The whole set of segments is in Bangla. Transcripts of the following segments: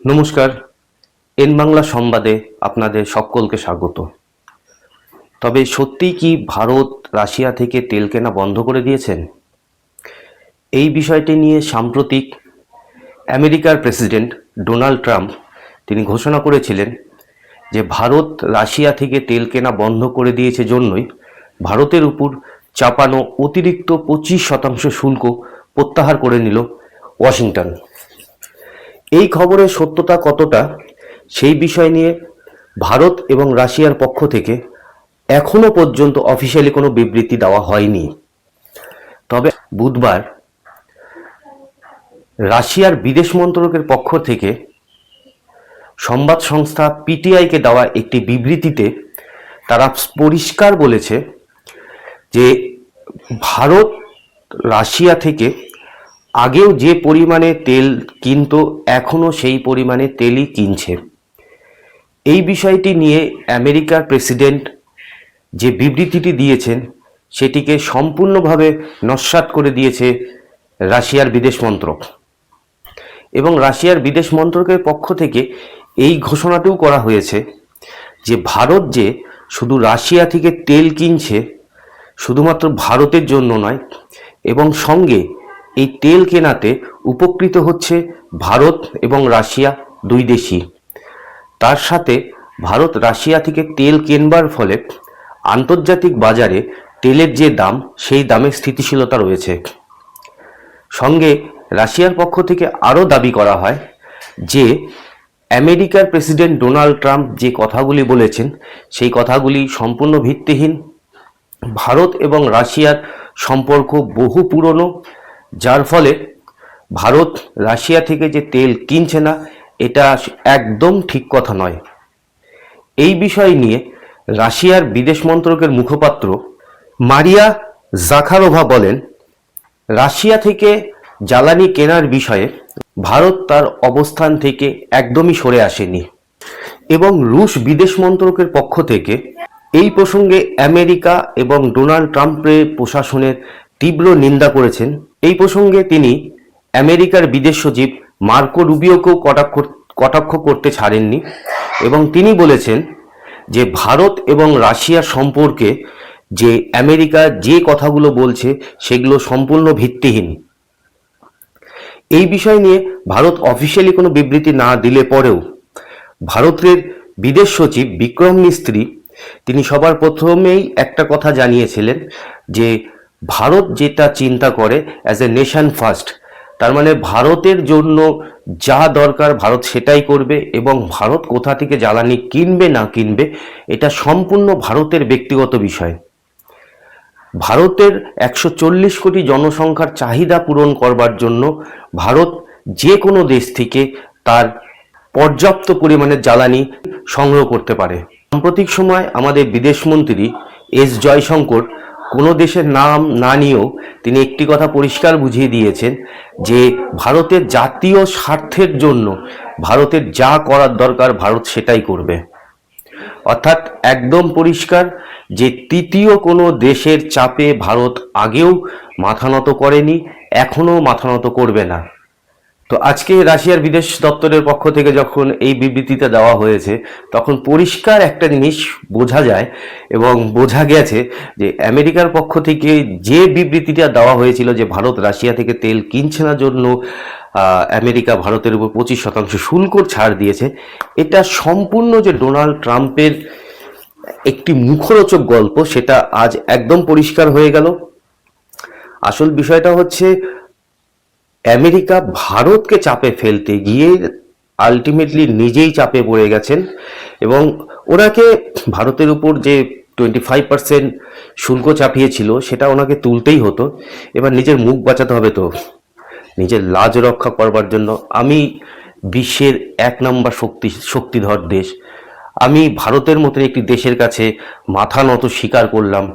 নমস্কার। এন বাংলা সংবাদে আপনাদের সকলকে স্বাগত। তবে সত্যিই কি ভারত রাশিয়া থেকে তেল কেনা বন্ধ করে দিয়েছেন? এই বিষয়টি নিয়ে সাম্প্রতিক আমেরিকার প্রেসিডেন্ট ডোনাল্ড ট্রাম্প তিনি ঘোষণা করেছিলেন যে ভারত রাশিয়া থেকে তেল কেনা বন্ধ করে দিয়েছে জন্যই ভারতের উপর চাপানো অতিরিক্ত 25% শুল্ক প্রত্যাহার করে নিল ওয়াশিংটন। এই খবরের সত্যতা কতটা সেই বিষয় নিয়ে ভারত এবং রাশিয়ার পক্ষ থেকে এখনো পর্যন্ত অফিসিয়ালি কোনো বিবৃতি দেওয়া হয়নি। তবে বুধবার রাশিয়ার বিদেশ মন্ত্রকের পক্ষ থেকে সংবাদ সংস্থা পিটিআইকে দেওয়া একটি বিবৃতিতে তারা পরিষ্কার বলেছে যে ভারত রাশিয়া থেকে আগেও যে পরিমাণে তেল কিনতো এখনও সেই পরিমাণে তেলই কিনছে। এই বিষয়টি নিয়ে আমেরিকার প্রেসিডেন্ট যে বিবৃতিটি দিয়েছেন সেটিকে সম্পূর্ণভাবে নস্যাৎ করে দিয়েছে রাশিয়ার বিদেশ মন্ত্রক, এবং রাশিয়ার বিদেশ মন্ত্রকের পক্ষ থেকে এই ঘোষণাটিও করা হয়েছে যে ভারত যে শুধু রাশিয়া থেকে তেল কিনছে শুধুমাত্র ভারতের জন্য নয়, এবং সঙ্গে এই তেল কেনাতে উপকৃত হচ্ছে ভারত এবং রাশিয়া দুই দেশই। তার সাথে ভারত রাশিয়া থেকে তেল কেনবার ফলে আন্তর্জাতিক বাজারে তেলের যে দাম সেই দামে স্থিতিশীলতা রয়েছে। সঙ্গে রাশিয়ার পক্ষ থেকে আরও দাবি করা হয় যে আমেরিকার প্রেসিডেন্ট ডোনাল্ড ট্রাম্প যে কথাগুলি বলেছেন সেই কথাগুলি সম্পূর্ণ ভিত্তিহীন। ভারত এবং রাশিয়ার সম্পর্ক বহু পুরনো, যার ফলে ভারত রাশিয়া থেকে যে তেল কিনছে না এটা একদম ঠিক কথা নয়। এই বিষয় নিয়ে রাশিয়ার বিদেশ মন্ত্রকের মুখপাত্র মারিয়া জাখারোভা বলেন, রাশিয়া থেকে জ্বালানি কেনার বিষয়ে ভারত তার অবস্থান থেকে একদমই সরে আসেনি, এবং রুশ বিদেশ মন্ত্রকের পক্ষ থেকে এই প্রসঙ্গে আমেরিকা এবং ডোনাল্ড ট্রাম্পের প্রশাসনের তীব্র নিন্দা করেছেন। এই প্রসঙ্গে তিনি আমেরিকার বিদেশ সচিব মার্কো রুবিওকেও কটাক্ষ করতে ছাড়েননি, এবং তিনি বলেছেন যে ভারত এবং রাশিয়ার সম্পর্কে যে আমেরিকা যে কথাগুলো বলছে সেগুলো সম্পূর্ণ ভিত্তিহীন। এই বিষয় নিয়ে ভারত অফিসিয়ালি কোনো বিবৃতি না দিলে পরেও ভারতের বিদেশ সচিব বিক্রম মিস্ত্রি তিনি সবার প্রথমেই একটা কথা জানিয়েছিলেন যে ভারত যেটা চিন্তা করে অ্যাজ এ নেশন ফার্স্ট, তার মানে ভারতের জন্য যা দরকার ভারত সেটাই করবে, এবং ভারত কোথা থেকে জ্বালানি কিনবে না কিনবে এটা সম্পূর্ণ ভারতের ব্যক্তিগত বিষয়। ভারতের 140 কোটি জনসংখ্যার চাহিদা পূরণ করবার জন্য ভারত যে কোনো দেশ থেকে তার পর্যাপ্ত পরিমাণে জ্বালানি সংগ্রহ করতে পারে। সাম্প্রতিক সময় আমাদের বিদেশমন্ত্রী এস জয়শঙ্কর কোনো দেশের নাম না নিয়েও তিনি একটি কথা পরিষ্কার বুঝিয়ে দিয়েছেন যে ভারতের জাতীয় স্বার্থের জন্য ভারতের যা করার দরকার ভারত সেটাই করবে। অর্থাৎ একদম পরিষ্কার যে তৃতীয় কোনো দেশের চাপে ভারত আগেও মাথা নত করেনি, এখনও মাথা নত করবে না। তো আজকে রাশিয়ার বিদেশ দপ্তরের পক্ষ থেকে যখন এই বিবৃতিটা দেওয়া হয়েছে তখন পরিষ্কার একটা জিনিস বোঝা যায়, এবং বোঝা গেছে যে আমেরিকার পক্ষ থেকে যে বিবৃতিটা দেওয়া হয়েছিল যে ভারত রাশিয়া থেকে তেল কিনছে না জন্য আমেরিকা ভারতের উপর 25% শুল্ক ছাড় দিয়েছে, এটা সম্পূর্ণ যে ডোনাল্ড ট্রাম্পের একটি মুখরোচক গল্প সেটা আজ একদম পরিষ্কার হয়ে গেল। আসল বিষয়টা হচ্ছে আমেরিকা ভারতকে চাপে ফেলতে গিয়ে আলটিমেটলি নিজেই চাপে পড়ে গেছেন, এবং ওনাকে ভারতের উপর যে 25% শুল্ক চাপিয়েছিল সেটা ওনাকে তুলতেই হতো। এবার নিজের মুখ বাঁচাতে হবে, তো নিজের লাজ রক্ষা করবার জন্য আমি বিশ্বের 1 নম্বর শক্তিধর দেশ, আমি ভারতের মতো একটি দেশের কাছে মাথা নত স্বীকার করলাম,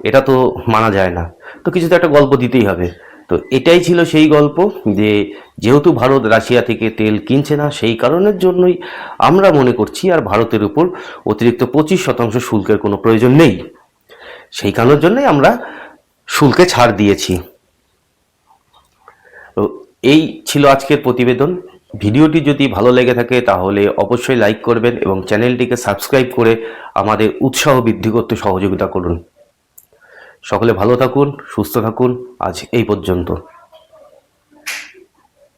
এটা তো মানা যায় না। তো কিছু তো একটা গল্প দিতেই হবে। তো এটাই ছিল সেই গল্প যে যেহেতু ভারত রাশিয়া থেকে তেল কিনছে না সেই কারণের জন্যই আমরা মনে করছি আর ভারতের উপর অতিরিক্ত 25% শুল্কের কোনো প্রয়োজন নেই, সেই কারণের জন্যই আমরা শুল্কে ছাড় দিয়েছি। তো এই ছিল আজকের প্রতিবেদন। ভিডিওটি যদি ভালো লেগে থাকে তাহলে অবশ্যই লাইক করবেন এবং চ্যানেলটিকে সাবস্ক্রাইব করে আমাদের উৎসাহ বৃদ্ধি করতে সহযোগিতা করুন। সকলে ভালো থাকুন, সুস্থ থাকুন। আজ এই পর্যন্ত।